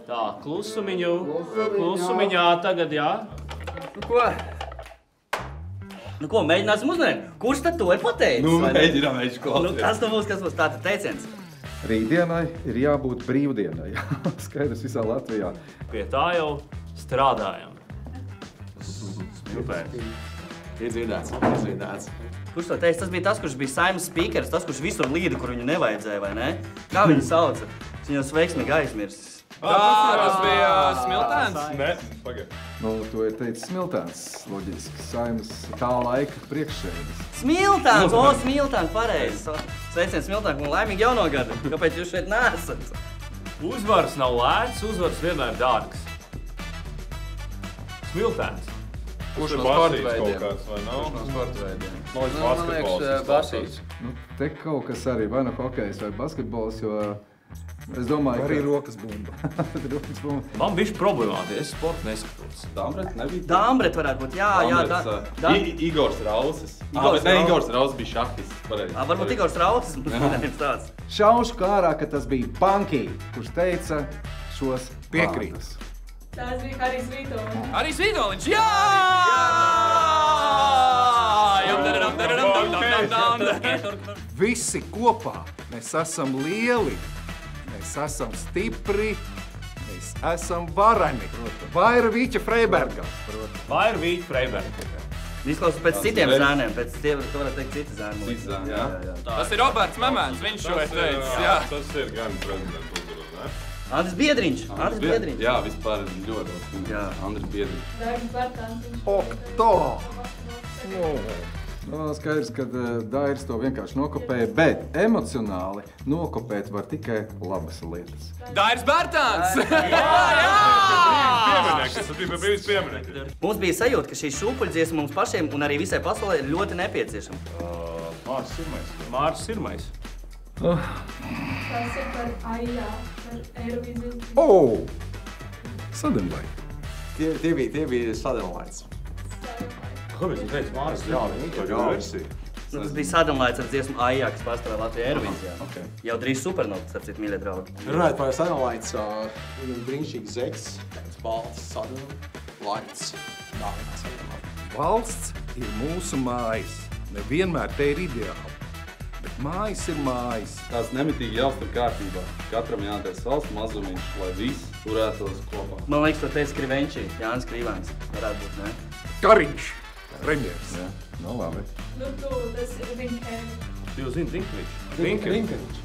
Tā, klusumiņā tagad, jā. Nu ko, mēģināsim uzmanīt? Kurš tad to ir pateicis? Nu, mēģinām klāt. Nu, kas būs tātad teiciens? Rītdienai ir jābūt brīvdienai. Skaidrs visā Latvijā. Pie tā jau strādājam. Super. Ir dzirdēts. Kurš to teica? Tas bija tas, kurš bija Saeimas spīkeris, tas, kurš visur līda, kur viņu nevajadzēja, vai ne? Kā viņu sauca? Viņš jau veiksmīgi aizmirsis. Tas bija Smiltēns? Nē, pagaid. Nu, to ir teicis Smiltēns, loģiski. Saeimas tā laika priekšsēdis. Smiltēns! Smiltēns, pareizi. Sveiciens Smiltēns un laimīgi jauno gadu. Kāpēc jūs šeit neesat? Uzvaras nav lēts, uzvaras vienmēr dārgs. Smiltēns. Kurš no sporta veidiem? Kurš no sporta veidiem? Man liekas, Basīts. Nu, te kaut kas arī vai nu hokejs vai basketbols, jo es domāju, arī rokas bumba. Man bišķi problemāti, es sportu neskatos. Dāmbret nebija? Dāmbret varētu būt, jā. Igors Rausis. Ne, Igors Rausis bija šahists, pareizi. Varbūt Igors Rausis būs tāds. Šaušu kārā, ka tas bija Punkī, kurš teica šos vārdus. Tas bija Harijs Vītoliņš. Harijs Vītoliņš, jā! Visi kopā mēs esam lieli, mēs esam stipri, mēs esam vareni. Vairavīķa Freiberga. Vairavīķa Freiberga. Izklausās pēc citiem zēniem, pēc tiem, tu varētu teikt citi zēni. Citi zēni, jā. Tas ir Roberts Memēns, viņš šo ir teicis, jā. Tas ir gan prezidents uzvaras, ne? Andris Biedriņš. Jā, vispār ļoti. Jā, Andris Biedriņš. Dārgis Bartāns. Okto! Nu, skaidrs, ka Dairis to vienkārši nokopēja, bet emocionāli nokopēt var tikai labas lietas. Dairis Bartāns! Mums bija sajūta, ka šī šūpuļdziesma mums pašiem un arī visai pasaulē ir ļoti nepieciešama. Māris Sirmais. Tas ir par AIA, par Eirovīziju. Sadenlaik. Tie bija Sadenlaiks. Kāpēc tu teici Māris? Tas bija Sadenlaiks ar dziesmu AIA, kas pārstāvē Latviju Eirovīzijā. Jau drīz Supernova, starp citu, mīļie draugi. Runājot par Sadenlaiks, brīnišķīgs zeks, balts, Sadenlaiks. Valsts ir mūsu mājas. Nevienmēr te ir ideāli. Bet mājas ir mājas. Tās nemitīgi jāuztur kārtībā. Katram jādara savs mazumiņš, lai viss turētos kopā. Man liekas, to teica Krivenčī, Jānis Krīvāns. Varētu būt, ne? Kariņš, premjers. Jā, nu labi. Nu tu, tas ir Rinkēni. Tu jau zini Rinkevičs? Rinkevičs.